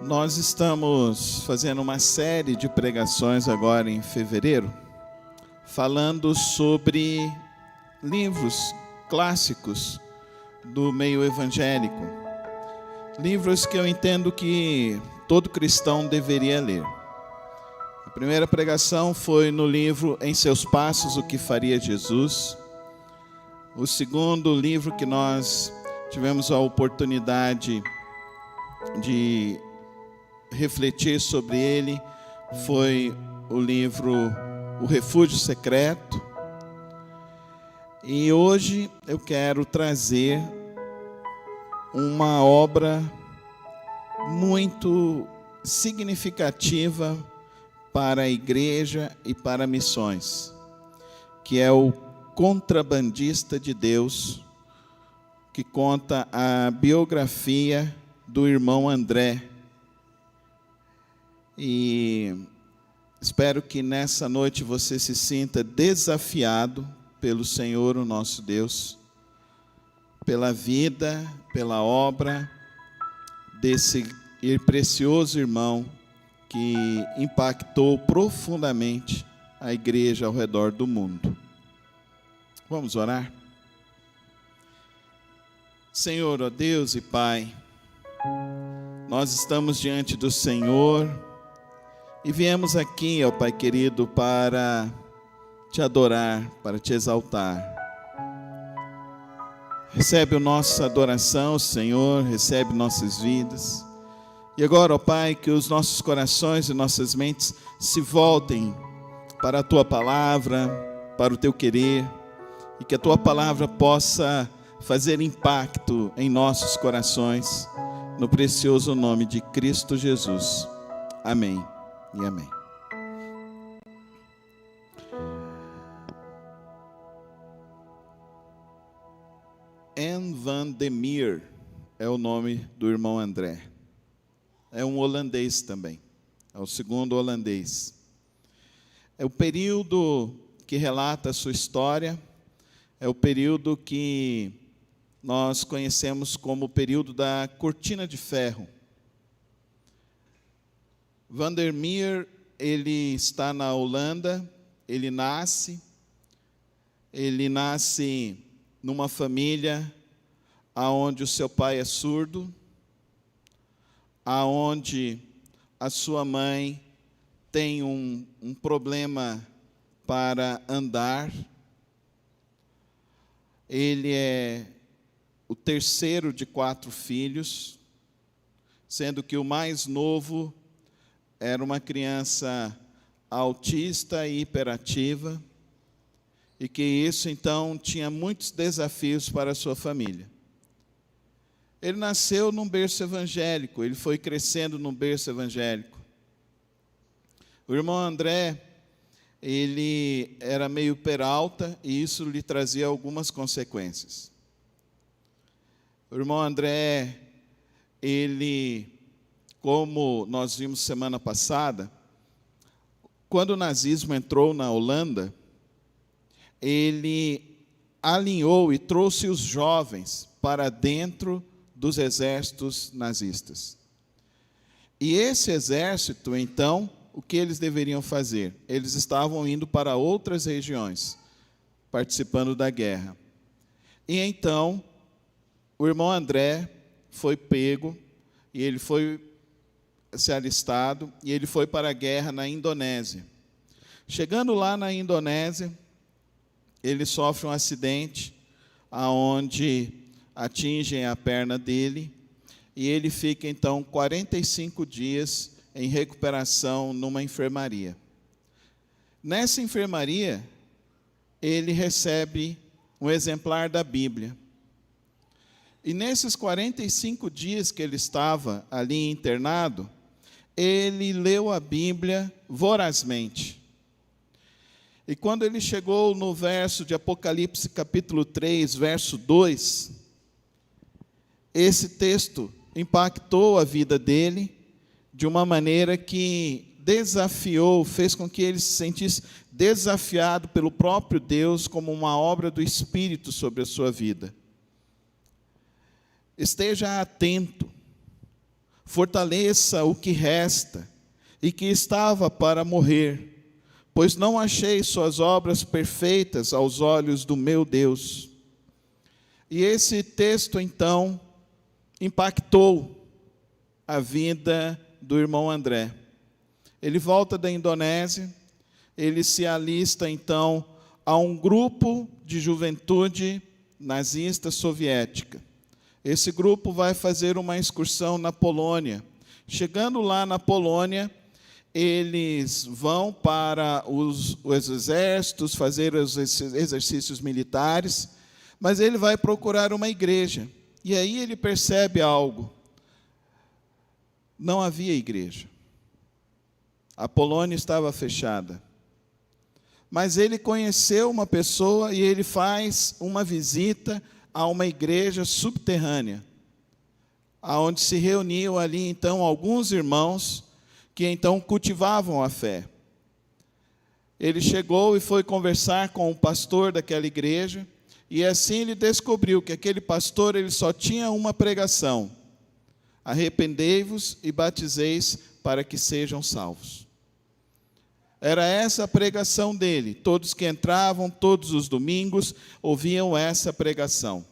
Nós estamos fazendo uma série de pregações agora em fevereiro, falando sobre livros clássicos do meio evangélico. Livros que eu entendo que todo cristão deveria ler. A primeira pregação foi no livro Em Seus Passos, O que Faria Jesus. O segundo livro que nós tivemos a oportunidade de refletir sobre ele foi o livro O Refúgio Secreto. E hoje eu quero trazer uma obra muito significativa para a igreja e para missões, que é o Contrabandista de Deus, que conta a biografia do irmão André. E espero que nessa noite você se sinta desafiado pelo Senhor, o nosso Deus, pela vida, pela obra desse precioso irmão que impactou profundamente a igreja ao redor do mundo. Vamos orar? Senhor, ó Deus e Pai, nós estamos diante do Senhor e viemos aqui, ó Pai querido, para te adorar, para te exaltar. Recebe a nossa adoração, Senhor, recebe nossas vidas. E agora, ó Pai, que os nossos corações e nossas mentes se voltem para a Tua palavra, para o Teu querer, e que a Tua palavra possa fazer impacto em nossos corações, no precioso nome de Cristo Jesus. Amém e amém. Anne van der Meer é o nome do irmão André. É um holandês também, é o segundo holandês. É o período que relata a sua história, é o período que nós conhecemos como o período da Cortina de Ferro. Van der Meer, ele está na Holanda, ele nasce numa família onde o seu pai é surdo, aonde a sua mãe tem um problema para andar. Ele é o terceiro de 4 filhos, sendo que o mais novo era uma criança autista e hiperativa, e que isso então tinha muitos desafios para a sua família. Ele nasceu num berço evangélico, ele foi crescendo num berço evangélico. O irmão André, ele era meio peralta e isso lhe trazia algumas consequências. O irmão André, ele, como nós vimos semana passada, quando o nazismo entrou na Holanda, ele alinhou e trouxe os jovens para dentro dos exércitos nazistas. E esse exército, então, o que eles deveriam fazer? Eles estavam indo para outras regiões, participando da guerra. E então, o irmão André foi pego, e ele foi se alistado, e ele foi para a guerra na Indonésia. Chegando lá na Indonésia, ele sofre um acidente, onde atingem a perna dele, e ele fica então 45 dias em recuperação numa enfermaria. Nessa enfermaria, ele recebe um exemplar da Bíblia. E nesses 45 dias que ele estava ali internado, ele leu a Bíblia vorazmente. E quando ele chegou no verso de Apocalipse capítulo 3, verso 2, esse texto impactou a vida dele de uma maneira que desafiou, fez com que ele se sentisse desafiado pelo próprio Deus como uma obra do Espírito sobre a sua vida. Esteja atento, fortaleça o que resta e que estava para morrer, pois não achei suas obras perfeitas aos olhos do meu Deus. E esse texto, então, impactou a vida do irmão André. Ele volta da Indonésia, ele se alista, então, a um grupo de juventude nazista soviética. Esse grupo vai fazer uma excursão na Polônia. Chegando lá na Polônia, eles vão para os exércitos, fazer os exercícios militares, mas ele vai procurar uma igreja. E aí ele percebe algo. Não havia igreja. A Polônia estava fechada. Mas ele conheceu uma pessoa e ele faz uma visita a uma igreja subterrânea, aonde se reuniam ali, então, alguns irmãos que, então, cultivavam a fé. Ele chegou e foi conversar com o pastor daquela igreja, e assim ele descobriu que aquele pastor ele só tinha uma pregação: arrependei-vos e batizeis para que sejam salvos. Era essa a pregação dele. Todos que entravam, todos os domingos, ouviam essa pregação.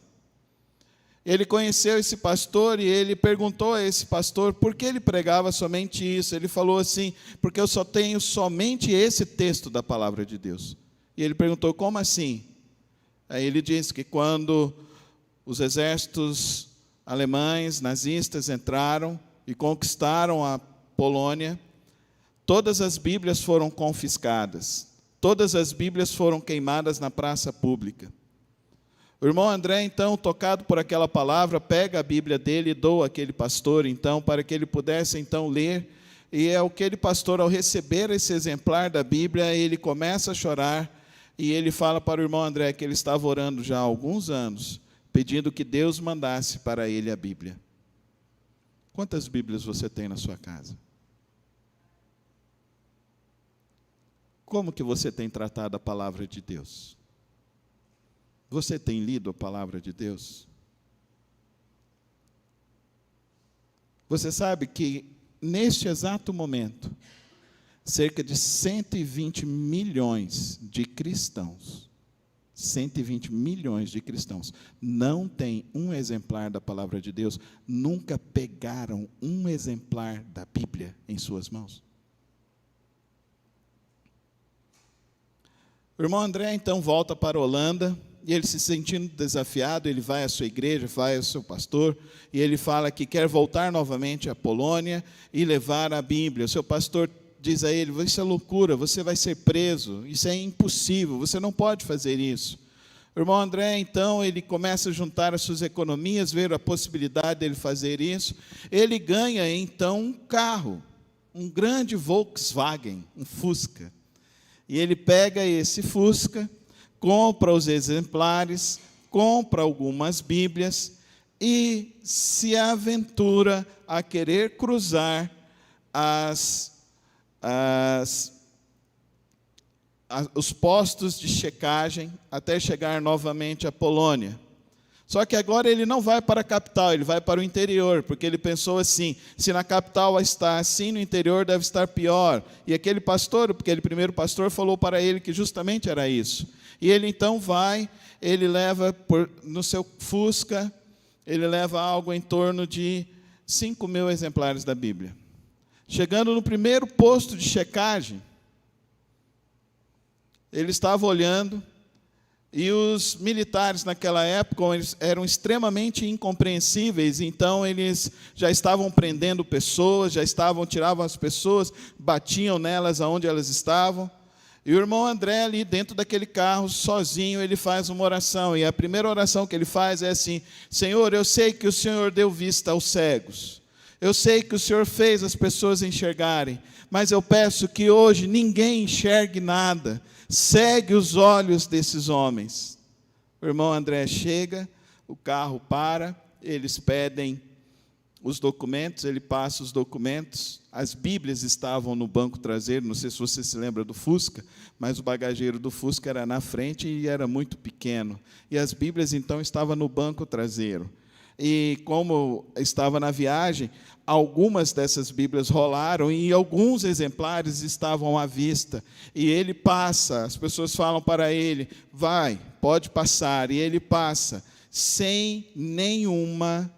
Ele conheceu esse pastor e ele perguntou a esse pastor por que ele pregava somente isso. Ele falou assim: porque eu só tenho somente esse texto da palavra de Deus. E ele perguntou: como assim? Aí ele disse que quando os exércitos alemães, nazistas, entraram e conquistaram a Polônia, todas as Bíblias foram confiscadas, todas as Bíblias foram queimadas na praça pública. O irmão André, então, tocado por aquela palavra, pega a Bíblia dele e doa àquele pastor, então, para que ele pudesse, então, ler. E é aquele pastor, ao receber esse exemplar da Bíblia, ele começa a chorar, e ele fala para o irmão André que ele estava orando já há alguns anos, pedindo que Deus mandasse para ele a Bíblia. Quantas Bíblias você tem na sua casa? Como que você tem tratado a palavra de Deus? Você tem lido a palavra de Deus? Você sabe que, neste exato momento, cerca de 120 milhões de cristãos, 120 milhões de cristãos, não têm um exemplar da palavra de Deus, nunca pegaram um exemplar da Bíblia em suas mãos? O irmão André, então, volta para a Holanda, e ele se sentindo desafiado, ele vai à sua igreja, vai ao seu pastor, e ele fala que quer voltar novamente à Polônia e levar a Bíblia. O seu pastor diz a ele: isso é loucura, você vai ser preso, isso é impossível, você não pode fazer isso. O irmão André, então, ele começa a juntar as suas economias, ver a possibilidade dele fazer isso. Ele ganha, então, um carro, um grande Volkswagen, um Fusca. E ele pega esse Fusca, compra os exemplares, compra algumas Bíblias e se aventura a querer cruzar os postos de checagem até chegar novamente à Polônia. Só que agora ele não vai para a capital, ele vai para o interior, porque ele pensou assim: se na capital está assim, no interior deve estar pior. E aquele primeiro pastor falou para ele que justamente era isso. E ele então vai, ele leva no seu Fusca, ele leva algo em torno de 5.000 exemplares da Bíblia. Chegando no primeiro posto de checagem, ele estava olhando, e os militares naquela época eles eram extremamente incompreensíveis, então eles já estavam prendendo pessoas, tiravam as pessoas, batiam nelas aonde elas estavam. E o irmão André ali dentro daquele carro, sozinho, ele faz uma oração, e a primeira oração que ele faz é assim: Senhor, eu sei que o Senhor deu vista aos cegos, eu sei que o Senhor fez as pessoas enxergarem, mas eu peço que hoje ninguém enxergue nada. Segue os olhos desses homens. O irmão André chega, o carro para, eles pedem os documentos, ele passa os documentos, as Bíblias estavam no banco traseiro, não sei se você se lembra do Fusca, mas o bagageiro do Fusca era na frente e era muito pequeno, e as Bíblias então estavam no banco traseiro. E como estava na viagem, algumas dessas Bíblias rolaram e alguns exemplares estavam à vista. E ele passa, as pessoas falam para ele, vai, pode passar. E ele passa, sem nenhuma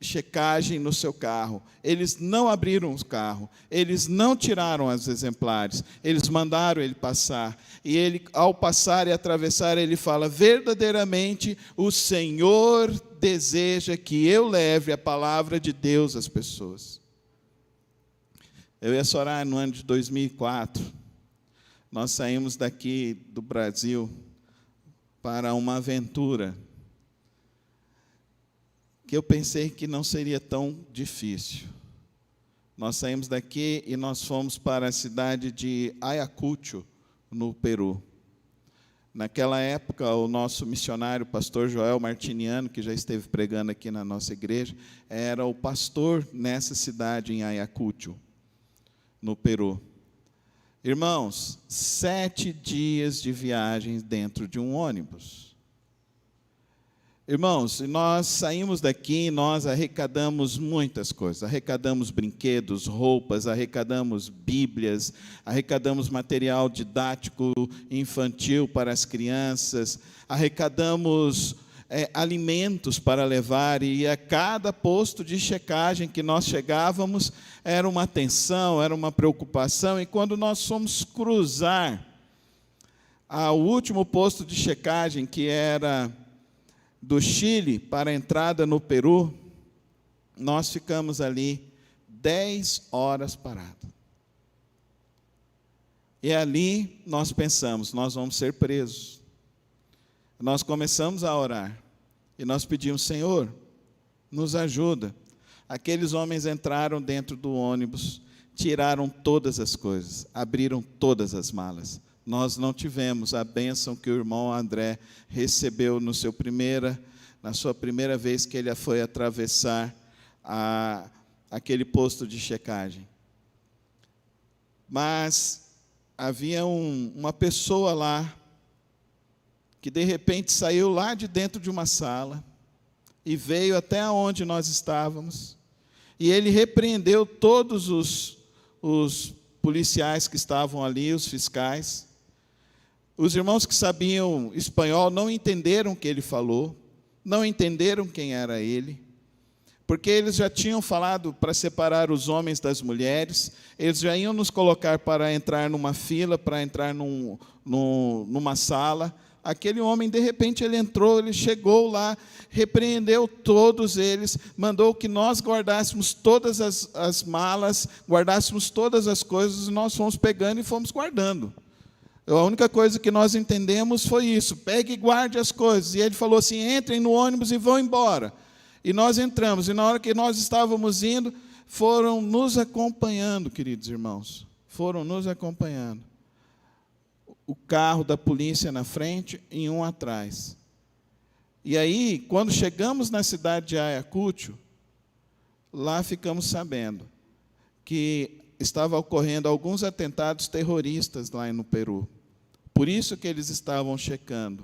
checagem no seu carro. Eles não abriram o carro, eles não tiraram os exemplares, eles mandaram ele passar. E ele, ao passar e atravessar, ele fala, verdadeiramente o Senhor deseja que eu leve a palavra de Deus às pessoas. Eu e a Soraya, no ano de 2004, nós saímos daqui do Brasil para uma aventura que eu pensei que não seria tão difícil. Nós saímos daqui e nós fomos para a cidade de Ayacucho, no Peru. Naquela época, o nosso missionário, o pastor Joel Martiniano, que já esteve pregando aqui na nossa igreja, era o pastor nessa cidade em Ayacucho, no Peru. Irmãos, 7 dias de viagem dentro de um ônibus. Irmãos, nós saímos daqui e nós arrecadamos muitas coisas. Arrecadamos brinquedos, roupas, arrecadamos bíblias, arrecadamos material didático infantil para as crianças, arrecadamos alimentos para levar, e a cada posto de checagem que nós chegávamos, era uma tensão, era uma preocupação, e quando nós fomos cruzar ao último posto de checagem, que era do Chile para a entrada no Peru, nós ficamos ali 10 horas parados. E ali nós pensamos, nós vamos ser presos. Nós começamos a orar, e nós pedimos, Senhor, nos ajuda. Aqueles homens entraram dentro do ônibus, tiraram todas as coisas, abriram todas as malas. Nós não tivemos a bênção que o irmão André recebeu na sua primeira vez que ele foi atravessar aquele posto de checagem. Mas havia uma pessoa lá, que de repente saiu lá de dentro de uma sala, e veio até onde nós estávamos, e ele repreendeu todos os policiais que estavam ali, os fiscais. Os irmãos que sabiam espanhol não entenderam o que ele falou, não entenderam quem era ele, porque eles já tinham falado para separar os homens das mulheres, eles já iam nos colocar para entrar numa fila, para entrar numa sala. Aquele homem, de repente, ele entrou, ele chegou lá, repreendeu todos eles, mandou que nós guardássemos todas as malas, guardássemos todas as coisas, e nós fomos pegando e fomos guardando. A única coisa que nós entendemos foi isso, pegue e guarde as coisas. E ele falou assim, entrem no ônibus e vão embora. E nós entramos, e na hora que nós estávamos indo, foram nos acompanhando, queridos irmãos, foram nos acompanhando. O carro da polícia na frente e um atrás. E aí, quando chegamos na cidade de Ayacucho, lá ficamos sabendo que estava ocorrendo alguns atentados terroristas lá no Peru. Por isso que eles estavam checando.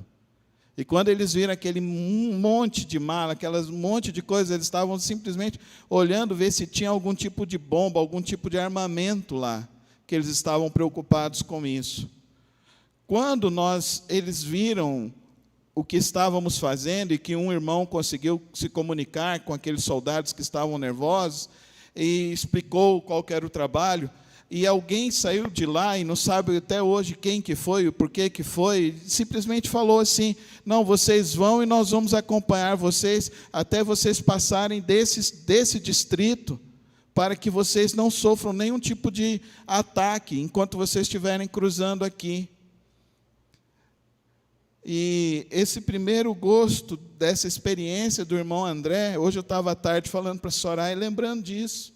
E quando eles viram aquele monte de mala, aquelas monte de coisas, eles estavam simplesmente olhando, ver se tinha algum tipo de bomba, algum tipo de armamento lá, que eles estavam preocupados com isso. Quando eles viram o que estávamos fazendo, e que um irmão conseguiu se comunicar com aqueles soldados que estavam nervosos, e explicou qual que era o trabalho, e alguém saiu de lá, e não sabe até hoje quem que foi, o porquê que foi, simplesmente falou assim, não, vocês vão e nós vamos acompanhar vocês, até vocês passarem desse distrito, para que vocês não sofram nenhum tipo de ataque, enquanto vocês estiverem cruzando aqui. E esse primeiro gosto dessa experiência do irmão André, hoje eu estava à tarde falando para a Soraya, lembrando disso.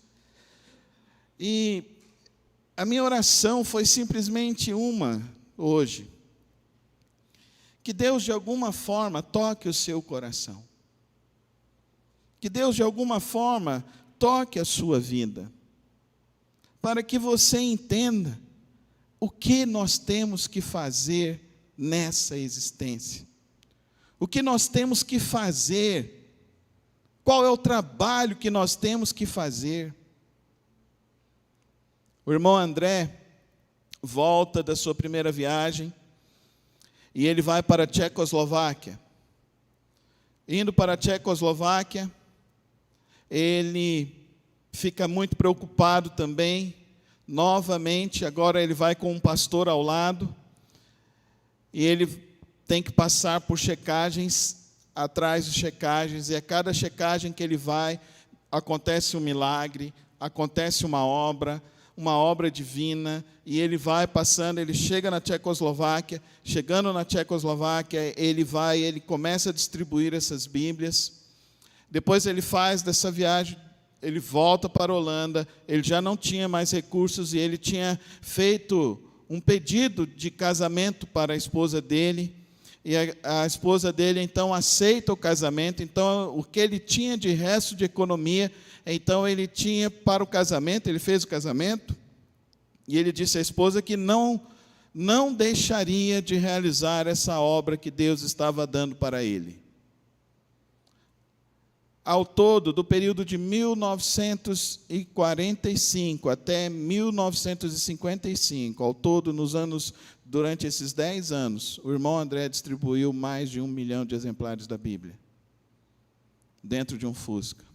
E a minha oração foi simplesmente uma, hoje. Que Deus, de alguma forma, toque o seu coração. Que Deus, de alguma forma, toque a sua vida. Para que você entenda o que nós temos que fazer nessa existência. O que nós temos que fazer Qual é o trabalho que nós temos que fazer? O irmão André volta da sua primeira viagem e ele vai para a Tchecoslováquia. Indo para a Tchecoslováquia, ele fica muito preocupado também. Novamente, agora ele vai com um pastor ao lado e ele tem que passar por checagens, atrás de checagens, e a cada checagem que ele vai, acontece um milagre, acontece uma obra divina, e ele vai passando, ele chega na Tchecoslováquia. Chegando na Tchecoslováquia, ele começa a distribuir essas Bíblias. Depois ele faz dessa viagem, ele volta para a Holanda. Ele já não tinha mais recursos e ele tinha feito um pedido de casamento para a esposa dele, e a esposa dele então aceita o casamento. Então o que ele tinha de resto de economia, então ele tinha para o casamento. Ele fez o casamento e ele disse à esposa que não deixaria de realizar essa obra que Deus estava dando para ele. Ao todo, do período de 1945 até 1955, ao todo, durante esses 10 anos, o irmão André distribuiu mais de 1 milhão de exemplares da Bíblia, dentro de um Fusca.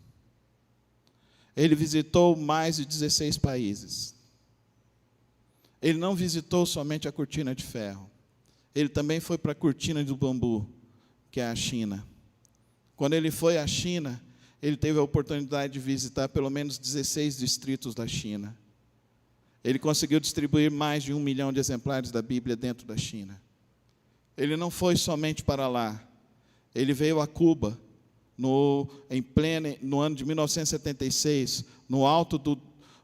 Ele visitou mais de 16 países. Ele não visitou somente a Cortina de Ferro. Ele também foi para a Cortina do Bambu, que é a China. Quando ele foi à China, ele teve a oportunidade de visitar pelo menos 16 distritos da China. Ele conseguiu distribuir mais de 1 milhão de exemplares da Bíblia dentro da China. Ele não foi somente para lá. Ele veio a Cuba, no ano de 1976, no alto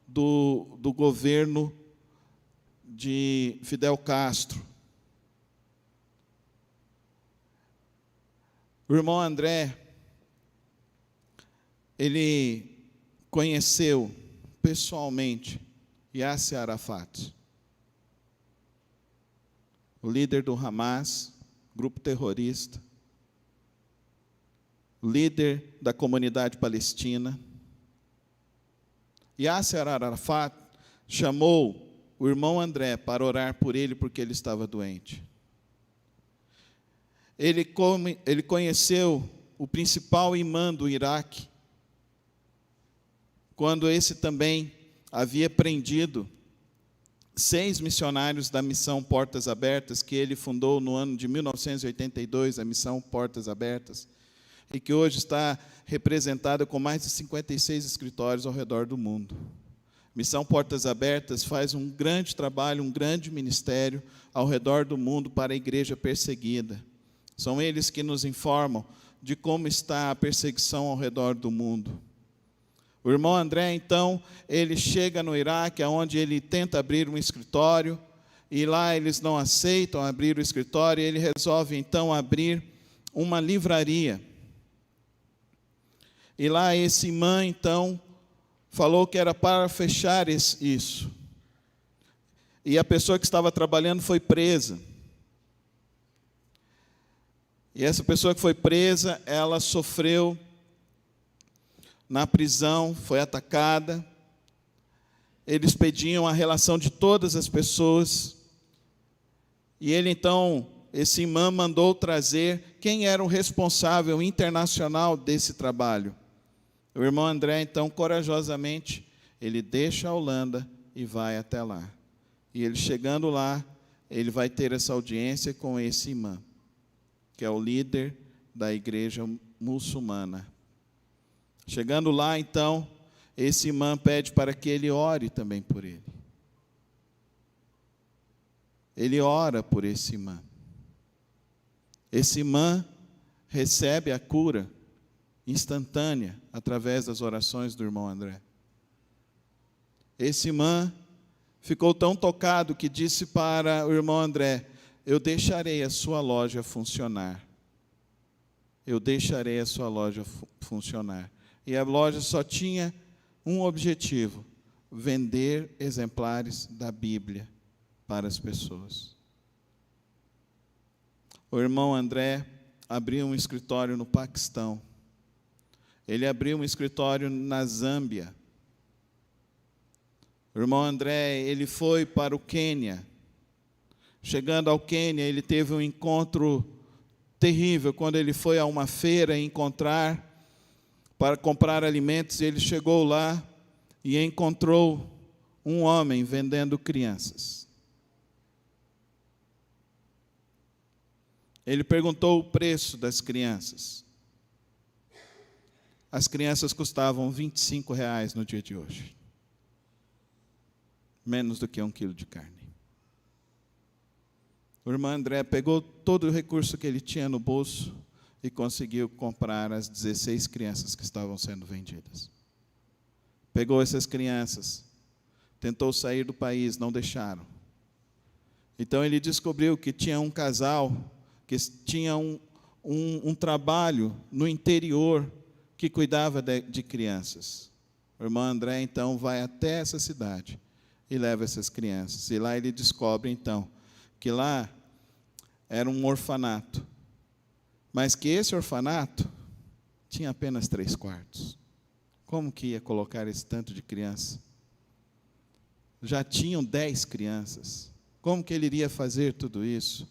do governo de Fidel Castro. O irmão André, ele conheceu pessoalmente Yasser Arafat, o líder do Hamas, grupo terrorista, líder da comunidade palestina. Yasser Arafat chamou o irmão André para orar por ele, porque ele estava doente. Ele conheceu o principal imã do Iraque, quando esse também havia prendido 6 missionários da missão Portas Abertas, que ele fundou no ano de 1982, a missão Portas Abertas, e que hoje está representada com mais de 56 escritórios ao redor do mundo. Missão Portas Abertas faz um grande trabalho, um grande ministério ao redor do mundo para a igreja perseguida. São eles que nos informam de como está a perseguição ao redor do mundo. O irmão André, então, ele chega no Iraque, onde ele tenta abrir um escritório, e lá eles não aceitam abrir o escritório, e ele resolve, então, abrir uma livraria. E lá esse imã, então, falou que era para fechar isso. E a pessoa que estava trabalhando foi presa. E essa pessoa que foi presa, ela sofreu na prisão, foi atacada. Eles pediam a relação de todas as pessoas. E ele, então, esse imã mandou trazer quem era o responsável internacional desse trabalho. O irmão André, então, corajosamente, ele deixa a Holanda e vai até lá. E ele chegando lá, ele vai ter essa audiência com esse imã, que é o líder da igreja muçulmana. Chegando lá, então, esse imã pede para que ele ore também por ele. Ele ora por esse imã. Esse imã recebe a cura instantânea através das orações do irmão André. Esse imã ficou tão tocado que disse para o irmão André: eu deixarei a sua loja funcionar. Eu deixarei a sua loja funcionar. E a loja só tinha um objetivo: vender exemplares da Bíblia para as pessoas. O irmão André abriu um escritório no Paquistão. Ele abriu um escritório na Zâmbia. O irmão André, ele foi para o Quênia. Chegando ao Quênia, ele teve um encontro terrível, quando ele foi a uma feira para comprar alimentos. Ele chegou lá e encontrou um homem vendendo crianças. Ele perguntou o preço das crianças. As crianças custavam R$ 25 no dia de hoje. Menos do que 1 quilo de carne. O irmão André pegou todo o recurso que ele tinha no bolso e conseguiu comprar as 16 crianças que estavam sendo vendidas. Pegou essas crianças, tentou sair do país, não deixaram. Então ele descobriu que tinha um casal que tinha um trabalho no interior que cuidava de crianças. O irmão André, então, vai até essa cidade e leva essas crianças. E lá ele descobre, então, que lá era um orfanato, mas que esse orfanato tinha apenas 3 quartos. Como que ia colocar esse tanto de criança? Já tinham 10 crianças. Como que ele iria fazer tudo isso?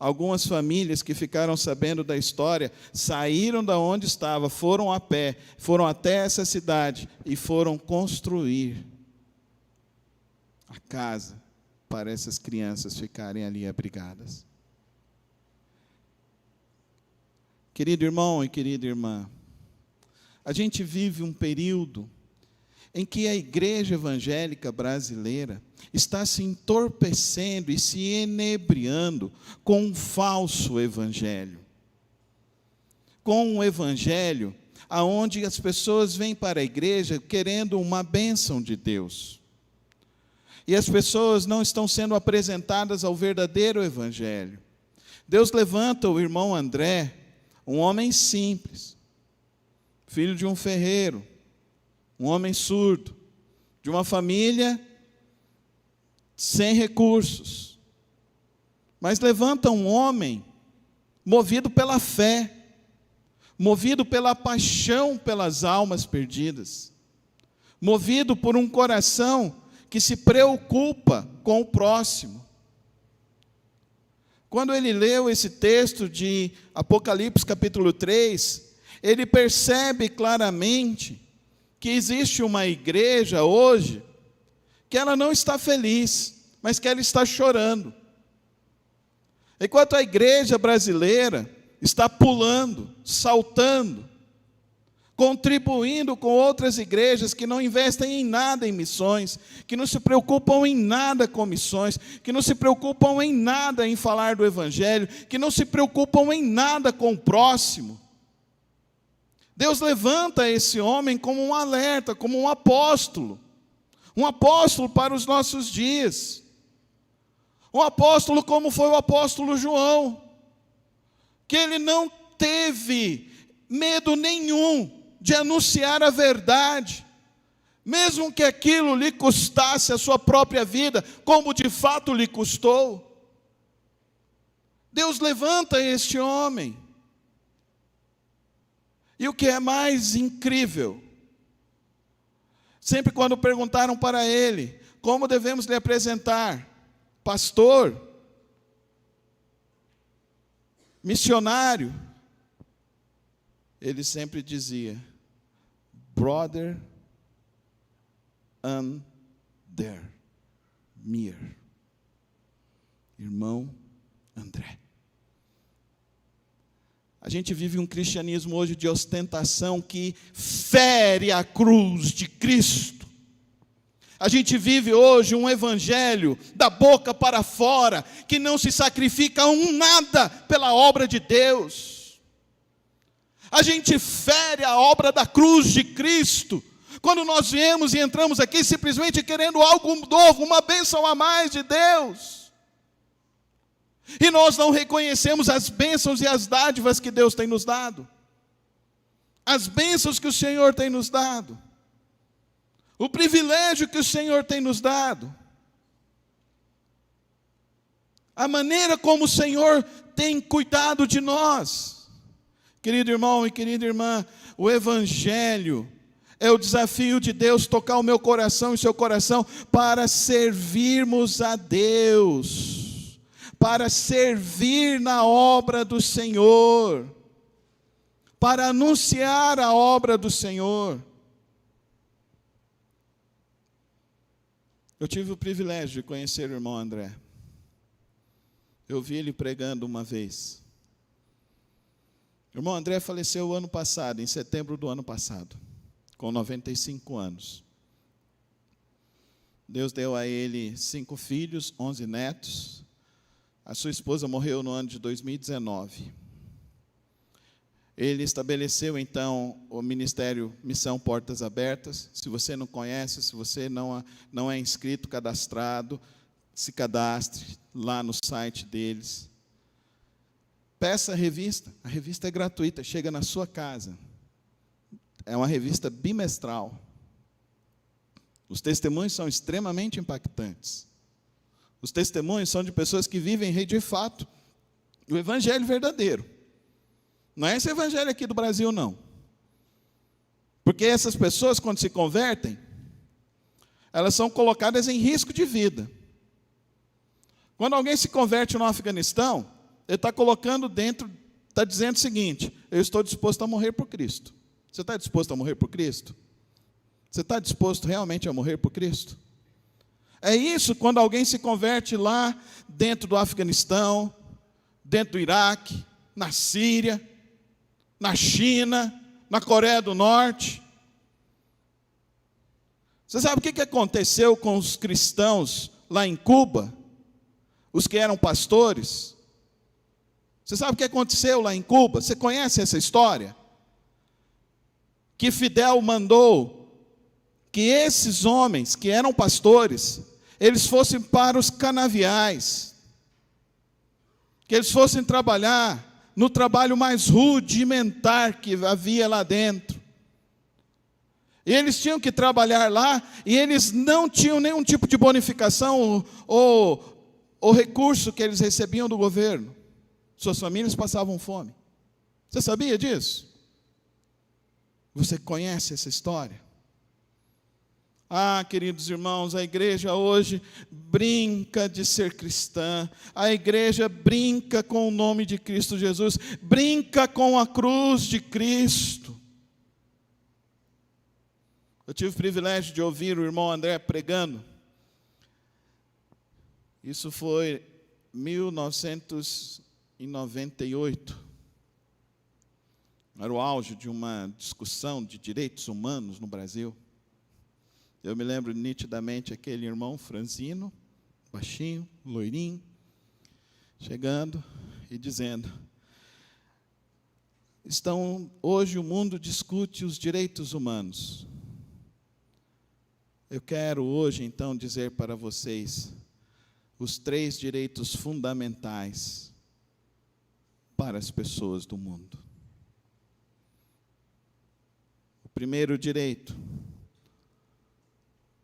Algumas famílias que ficaram sabendo da história, saíram da onde estava, foram a pé, foram até essa cidade e foram construir a casa para essas crianças ficarem ali abrigadas. Querido irmão e querida irmã, a gente vive um período em que a igreja evangélica brasileira está se entorpecendo e se enebriando com um falso evangelho. Com um evangelho onde as pessoas vêm para a igreja querendo uma bênção de Deus. E as pessoas não estão sendo apresentadas ao verdadeiro evangelho. Deus levanta o irmão André, um homem simples, filho de um ferreiro, um homem surdo, de uma família sem recursos. Mas levanta um homem movido pela fé, movido pela paixão pelas almas perdidas, movido por um coração que se preocupa com o próximo. Quando ele leu esse texto de Apocalipse capítulo 3, ele percebe claramente que existe uma igreja hoje que ela não está feliz, mas que ela está chorando. Enquanto a igreja brasileira está pulando, saltando, contribuindo com outras igrejas que não investem em nada em missões, que não se preocupam em nada com missões, que não se preocupam em nada em falar do evangelho, que não se preocupam em nada com o próximo. Deus levanta esse homem como um alerta, como um apóstolo para os nossos dias. Um apóstolo como foi o apóstolo João, que ele não teve medo nenhum de anunciar a verdade, mesmo que aquilo lhe custasse a sua própria vida, como de fato lhe custou. Deus levanta este homem. E o que é mais incrível, sempre quando perguntaram para ele, como devemos lhe apresentar? Pastor? Missionário? Ele sempre dizia, Brother André, irmão André. A gente vive um cristianismo hoje de ostentação que fere a cruz de Cristo. A gente vive hoje um evangelho da boca para fora, que não se sacrifica um nada pela obra de Deus. A gente fere a obra da cruz de Cristo, quando nós viemos e entramos aqui simplesmente querendo algo novo, uma bênção a mais de Deus. E nós não reconhecemos as bênçãos e as dádivas que Deus tem nos dado. As bênçãos que o Senhor tem nos dado. O privilégio que o Senhor tem nos dado. A maneira como o Senhor tem cuidado de nós. Querido irmão e querida irmã, o Evangelho é o desafio de Deus tocar o meu coração e seu coração para servirmos a Deus, para servir na obra do Senhor, para anunciar a obra do Senhor. Eu tive o privilégio de conhecer o irmão André. Eu vi ele pregando uma vez. O irmão André faleceu ano passado, em setembro do ano passado, com 95 anos. Deus deu a ele 5 filhos, 11 netos. A sua esposa morreu no ano de 2019. Ele estabeleceu, então, o ministério Missão Portas Abertas. Se você não conhece, se você não é inscrito, cadastrado, se cadastre lá no site deles. Peça a revista é gratuita, chega na sua casa. É uma revista bimestral. Os testemunhos são extremamente impactantes. Os testemunhos são de pessoas que vivem de fato o evangelho verdadeiro. Não é esse evangelho aqui do Brasil, não. Porque essas pessoas, quando se convertem, elas são colocadas em risco de vida. Quando alguém se converte no Afeganistão, ele está colocando dentro, está dizendo o seguinte: eu estou disposto a morrer por Cristo. Você está disposto a morrer por Cristo? Você está disposto realmente a morrer por Cristo? É isso quando alguém se converte lá dentro do Afeganistão, dentro do Iraque, na Síria, na China, na Coreia do Norte. Você sabe o que aconteceu com os cristãos lá em Cuba? Os que eram pastores? Você sabe o que aconteceu lá em Cuba? Você conhece essa história? Que Fidel mandou que esses homens, que eram pastores, eles fossem para os canaviais, que eles fossem trabalhar no trabalho mais rudimentar que havia lá dentro. E eles tinham que trabalhar lá, e eles não tinham nenhum tipo de bonificação ou recurso que eles recebiam do governo. Suas famílias passavam fome. Você sabia disso? Você conhece essa história? Ah, queridos irmãos, a igreja hoje brinca de ser cristã, a igreja brinca com o nome de Cristo Jesus, brinca com a cruz de Cristo. Eu tive o privilégio de ouvir o irmão André pregando. Isso foi 1998. Era o auge de uma discussão de direitos humanos no Brasil. Eu me lembro nitidamente aquele irmão franzino, baixinho, loirinho, chegando e dizendo: hoje o mundo discute os direitos humanos. Eu quero hoje, então, dizer para vocês os 3 direitos fundamentais para as pessoas do mundo. O primeiro direito: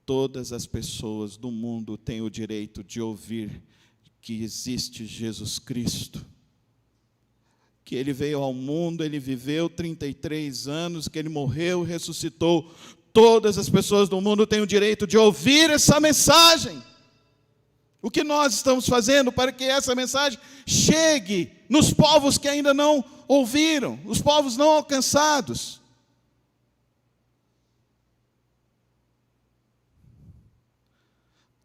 todas as pessoas do mundo têm o direito de ouvir que existe Jesus Cristo, que Ele veio ao mundo, Ele viveu 33 anos, que Ele morreu e ressuscitou. Todas as pessoas do mundo têm o direito de ouvir essa mensagem. O que nós estamos fazendo para que essa mensagem chegue nos povos que ainda não ouviram, os povos não alcançados?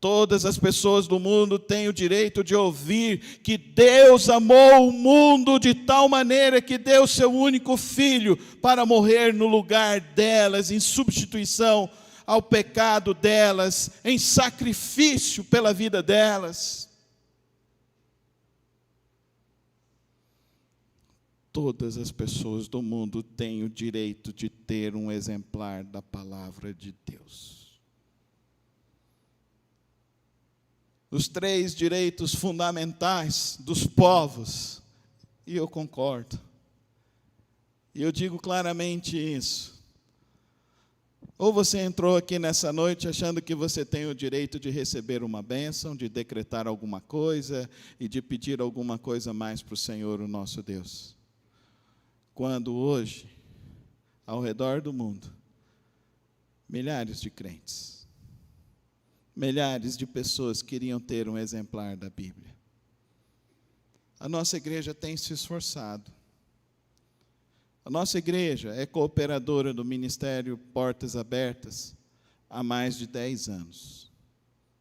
Todas as pessoas do mundo têm o direito de ouvir que Deus amou o mundo de tal maneira que deu seu único filho para morrer no lugar delas, em substituição ao pecado delas, em sacrifício pela vida delas. Todas as pessoas do mundo têm o direito de ter um exemplar da palavra de Deus. Os 3 direitos fundamentais dos povos, e eu concordo, e eu digo claramente isso. Ou você entrou aqui nessa noite achando que você tem o direito de receber uma bênção, de decretar alguma coisa e de pedir alguma coisa mais para o Senhor, o nosso Deus. quando hoje, ao redor do mundo, milhares de crentes, milhares de pessoas queriam ter um exemplar da Bíblia. A nossa igreja tem se esforçado. A nossa igreja é cooperadora do Ministério Portas Abertas há mais de 10 anos.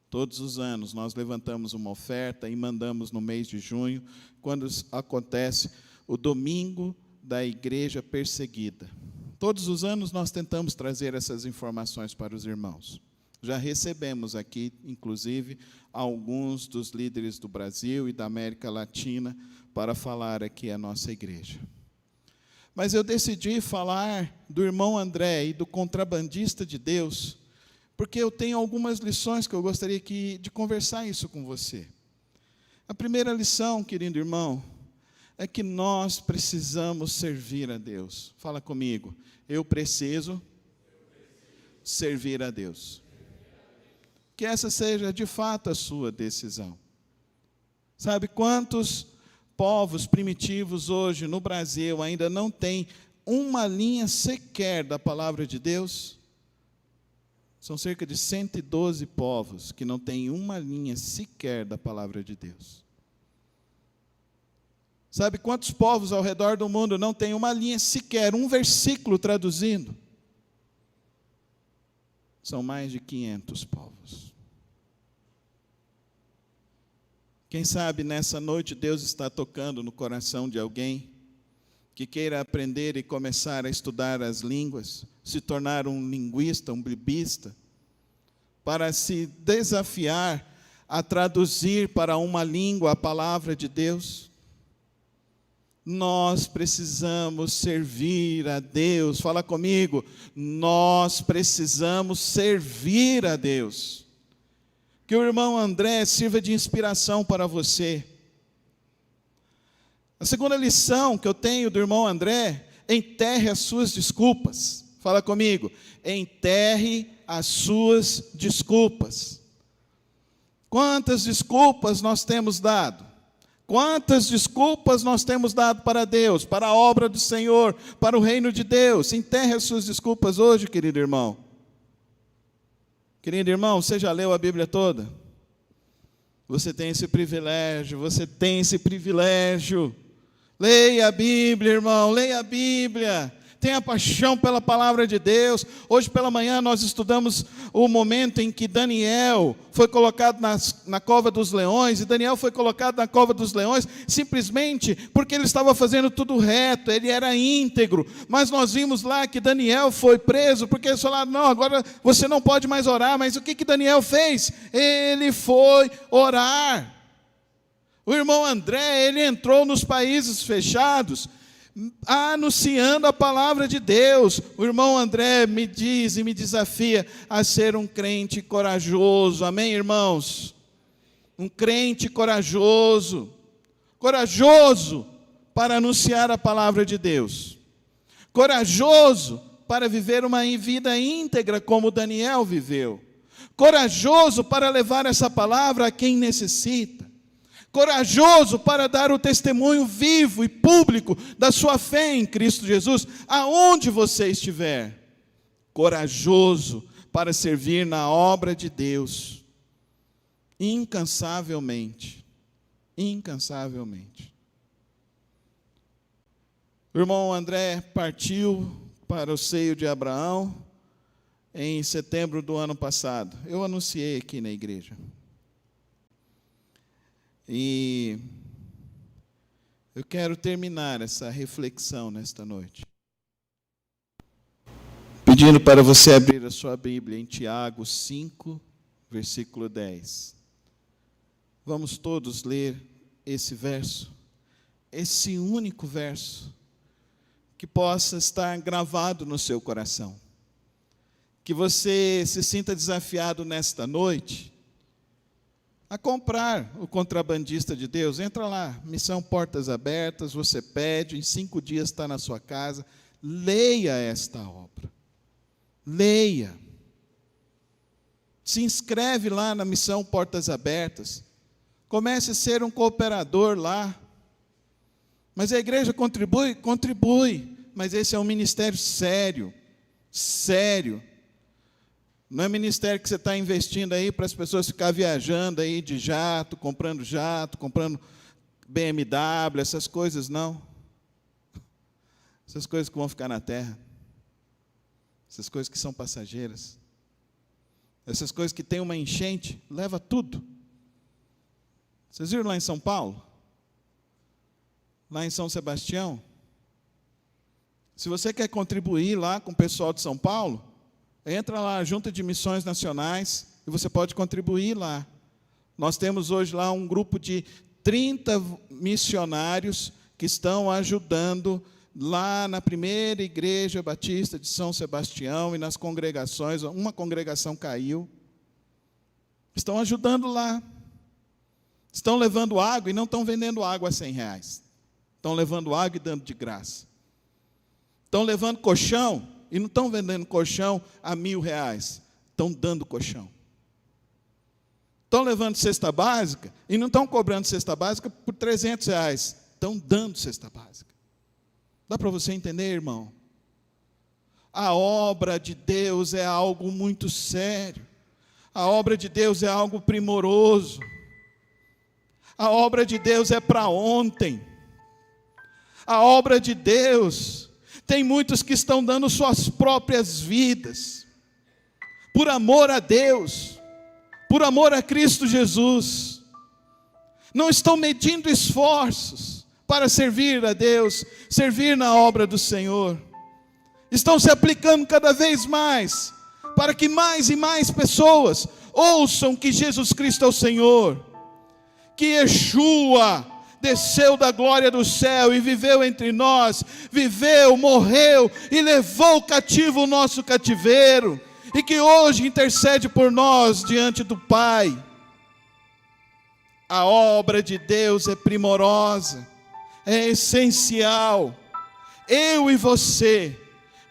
Todos os anos nós levantamos uma oferta e mandamos no mês de junho, quando acontece o domingo da igreja perseguida. Todos os anos nós tentamos trazer essas informações para os irmãos. Já recebemos aqui, inclusive, alguns dos líderes do Brasil e da América Latina para falar aqui à nossa igreja. Mas eu decidi falar do irmão André e do contrabandista de Deus, porque eu tenho algumas lições que eu gostaria de conversar isso com você. A primeira lição, querido irmão, é que nós precisamos servir a Deus. Fala comigo, eu preciso servir a Deus. Que essa seja de fato a sua decisão. Sabe quantos povos primitivos hoje no Brasil ainda não têm uma linha sequer da palavra de Deus? São cerca de 112 povos que não têm uma linha sequer da palavra de Deus. Sabe quantos povos ao redor do mundo não têm uma linha sequer, um versículo traduzindo? São mais de 500 povos. Quem sabe nessa noite Deus está tocando no coração de alguém que queira aprender e começar a estudar as línguas, se tornar um linguista, um biblista, para se desafiar a traduzir para uma língua a palavra de Deus. Nós precisamos servir a Deus. Fala comigo, nós precisamos servir a Deus. Que o irmão André sirva de inspiração para você. A segunda lição que eu tenho do irmão André, enterre as suas desculpas. Fala comigo, enterre as suas desculpas. Quantas desculpas nós temos dado? Quantas desculpas nós temos dado para Deus, para a obra do Senhor, para o reino de Deus? Enterre as suas desculpas hoje, querido irmão. Querido irmão, você já leu a Bíblia toda? Você tem esse privilégio, você tem esse privilégio. Leia a Bíblia, irmão, leia a Bíblia. Tenha paixão pela palavra de Deus. Hoje pela manhã nós estudamos o momento em que Daniel foi colocado na cova dos leões. E Daniel foi colocado na cova dos leões simplesmente porque ele estava fazendo tudo reto, ele era íntegro. Mas nós vimos lá que Daniel foi preso porque eles falaram, não, agora você não pode mais orar. Mas o que Daniel fez? Ele foi orar. O irmão André, ele entrou nos países fechados, anunciando a palavra de Deus. O irmão André me diz e me desafia a ser um crente corajoso. Amém, irmãos? Um crente corajoso. Corajoso para anunciar a palavra de Deus. Corajoso para viver uma vida íntegra como Daniel viveu. Corajoso para levar essa palavra a quem necessita. Corajoso para dar o testemunho vivo e público da sua fé em Cristo Jesus, aonde você estiver. Corajoso para servir na obra de Deus, incansavelmente, incansavelmente. O irmão André partiu para o seio de Abraão em setembro do ano passado. Eu anunciei aqui na igreja. E eu quero terminar essa reflexão nesta noite, pedindo para você abrir a sua Bíblia em Tiago 5, versículo 10. Vamos todos ler esse verso, esse único verso, que possa estar gravado no seu coração. Que você se sinta desafiado nesta noite a comprar o Contrabandista de Deus. Entra lá, Missão Portas Abertas, você pede, em 5 dias está na sua casa. Leia esta obra. Leia. Se inscreve lá na Missão Portas Abertas. Comece a ser um cooperador lá. Mas a igreja contribui? Contribui. Mas esse é um ministério sério. Sério. Não é ministério que você está investindo aí para as pessoas ficar viajando aí de jato, comprando BMW, essas coisas, não. Essas coisas que vão ficar na terra. Essas coisas que são passageiras. Essas coisas que tem uma enchente, leva tudo. Vocês viram lá em São Paulo? Lá em São Sebastião? Se você quer contribuir lá com o pessoal de São Paulo, entra lá, Junta de Missões Nacionais, e você pode contribuir lá. Nós temos hoje lá um grupo de 30 missionários que estão ajudando lá na primeira igreja batista de São Sebastião e nas congregações. Uma congregação caiu. Estão ajudando lá. Estão levando água e não estão vendendo água a R$100. Estão levando água e dando de graça. Estão levando colchão e não estão vendendo colchão a R$1.000. Estão dando colchão. Estão levando cesta básica e não estão cobrando cesta básica por R$300. Estão dando cesta básica. Dá para você entender, irmão? A obra de Deus é algo muito sério. A obra de Deus é algo primoroso. A obra de Deus é para ontem. A obra de Deus, tem muitos que estão dando suas próprias vidas, por amor a Deus, por amor a Cristo Jesus. Não estão medindo esforços para servir a Deus, servir na obra do Senhor. Estão se aplicando cada vez mais, para que mais e mais pessoas ouçam que Jesus Cristo é o Senhor, que Yeshua desceu da glória do céu e viveu entre nós, viveu, morreu e levou cativo o nosso cativeiro, e que hoje intercede por nós diante do Pai. A obra de Deus é primorosa, é essencial. Eu e você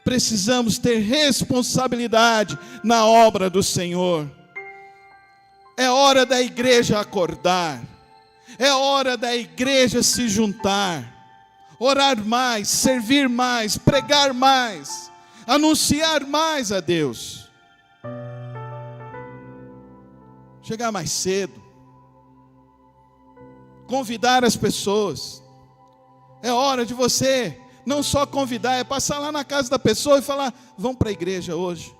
precisamos ter responsabilidade na obra do Senhor. É hora da igreja acordar. É hora da igreja se juntar, orar mais, servir mais, pregar mais, anunciar mais a Deus. Chegar mais cedo, convidar as pessoas. É hora de você não só convidar, é passar lá na casa da pessoa e falar: vão para a igreja hoje.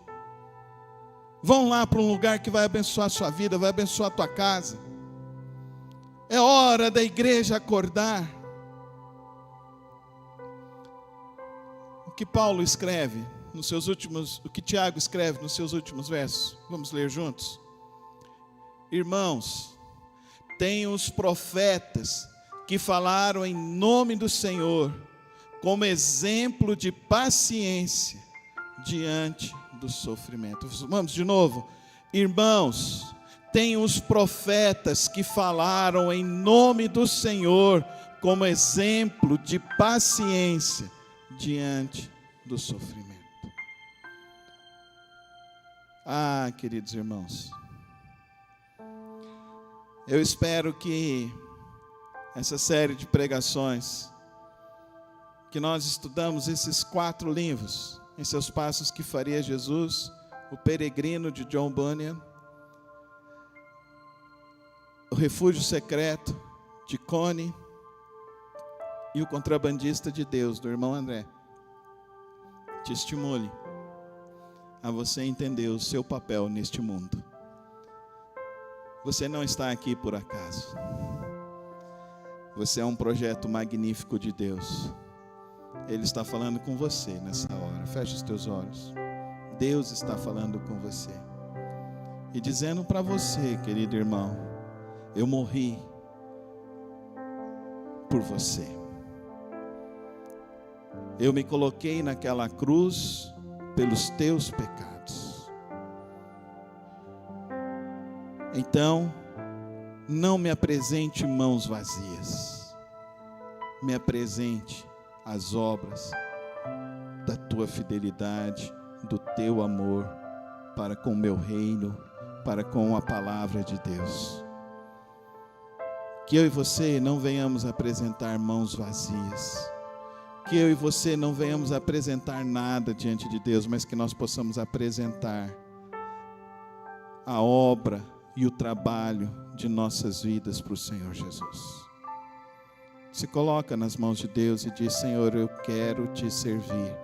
Vão lá para um lugar que vai abençoar a sua vida, vai abençoar a tua casa. É hora da igreja acordar. O que Paulo escreve nos seus últimos, o que Tiago escreve nos seus últimos versos. Vamos ler juntos? Irmãos, tem os profetas que falaram em nome do Senhor, como exemplo de paciência diante do sofrimento. Vamos de novo. Irmãos, tem os profetas que falaram em nome do Senhor, como exemplo de paciência diante do sofrimento. Ah, queridos irmãos, eu espero que essa série de pregações, que nós estudamos esses 4 livros, em seus passos que faria Jesus, O Peregrino de John Bunyan, O Refúgio Secreto de Cone e O Contrabandista de Deus, do irmão André, te estimule a você entender o seu papel neste mundo. Você não está aqui por acaso. Você é um projeto magnífico de Deus. Ele está falando com você nessa hora. Feche os teus olhos. Deus está falando com você e dizendo para você, querido irmão: eu morri por você. Eu me coloquei naquela cruz pelos teus pecados. Então, não me apresente mãos vazias. Me apresente as obras da tua fidelidade, do teu amor para com o meu reino, para com a palavra de Deus. Que eu e você não venhamos apresentar mãos vazias. Que eu e você não venhamos apresentar nada diante de Deus, mas que nós possamos apresentar a obra e o trabalho de nossas vidas para o Senhor Jesus. Se coloca nas mãos de Deus e diz: Senhor, eu quero te servir.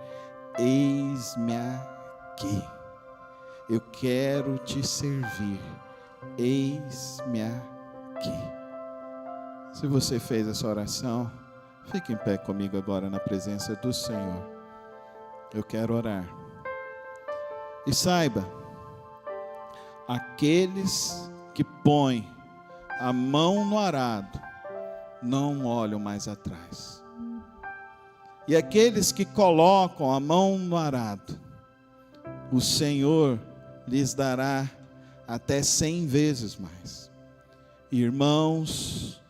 Eis-me aqui. Eu quero te servir. Eis-me aqui. Se você fez essa oração, fique em pé comigo agora na presença do Senhor. Eu quero orar. E saiba, aqueles que põem a mão no arado não olham mais atrás. E aqueles que colocam a mão no arado, o Senhor lhes dará até 100 vezes mais. Irmãos,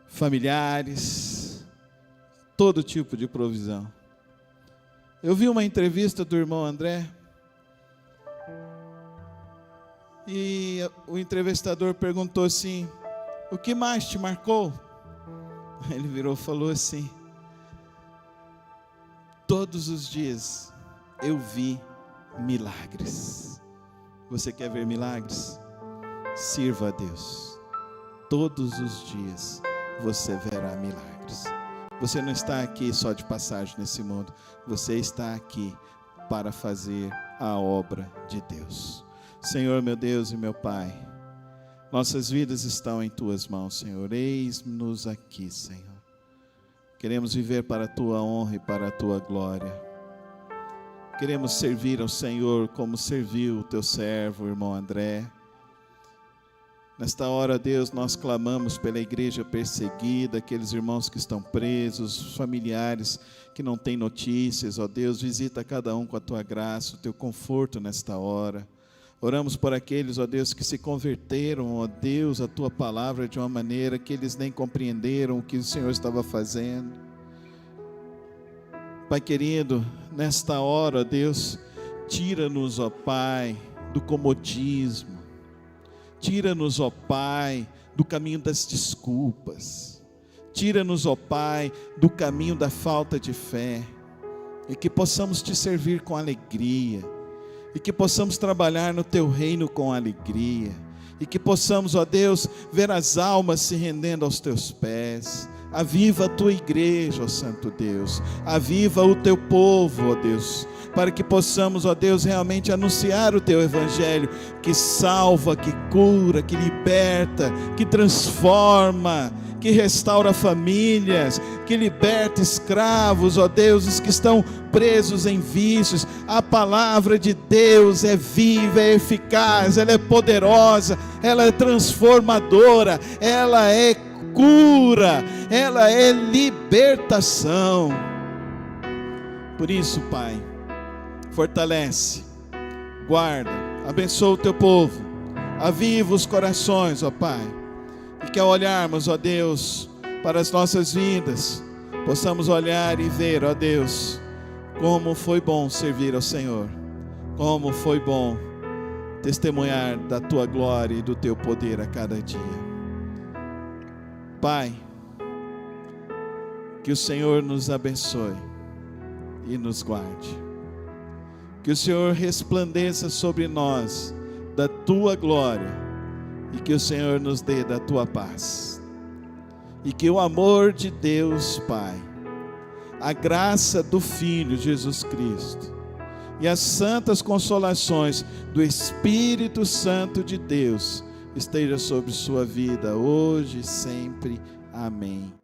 familiares, todo tipo de provisão. Eu vi uma entrevista do irmão André, e o entrevistador perguntou assim: o que mais te marcou? Ele virou e falou assim: todos os dias eu vi milagres. Você quer ver milagres? Sirva a Deus. Todos os dias você verá milagres. Você não está aqui só de passagem nesse mundo. Você está aqui para fazer a obra de Deus. Senhor, meu Deus e meu Pai, nossas vidas estão em Tuas mãos, Senhor. Eis-nos aqui, Senhor. Queremos viver para a Tua honra e para a Tua glória. Queremos servir ao Senhor como serviu o Teu servo, o irmão André. Nesta hora, Deus, nós clamamos pela igreja perseguida, aqueles irmãos que estão presos, familiares que não têm notícias. Ó Deus, visita cada um com a Tua graça, o Teu conforto nesta hora. Oramos por aqueles, ó Deus, que se converteram, ó Deus, a Tua palavra de uma maneira que eles nem compreenderam o que o Senhor estava fazendo. Pai querido, nesta hora, ó Deus, tira-nos, ó Pai, do comodismo. Tira-nos, ó Pai, do caminho das desculpas. Tira-nos, ó Pai, do caminho da falta de fé. E que possamos Te servir com alegria. E que possamos trabalhar no Teu reino com alegria. E que possamos, ó Deus, ver as almas se rendendo aos Teus pés. Aviva a Tua igreja, ó Santo Deus. Aviva o Teu povo, ó Deus. Para que possamos, ó Deus, realmente anunciar o Teu evangelho. Que salva, que cura, que liberta, que transforma, que restaura famílias, que liberta escravos, ó Deus, os que estão presos em vícios. A palavra de Deus é viva, é eficaz, ela é poderosa, ela é transformadora, ela é cura, ela é libertação. Por isso, Pai, fortalece, guarda, abençoa o Teu povo, aviva os corações, ó Pai. E que ao olharmos, ó Deus, para as nossas vidas, possamos olhar e ver, ó Deus, como foi bom servir ao Senhor, como foi bom testemunhar da Tua glória e do Teu poder a cada dia. Pai, que o Senhor nos abençoe e nos guarde. Que o Senhor resplandeça sobre nós da Tua glória. E que o Senhor nos dê da Tua paz. E que o amor de Deus Pai, a graça do Filho Jesus Cristo e as santas consolações do Espírito Santo de Deus esteja sobre sua vida hoje e sempre. Amém.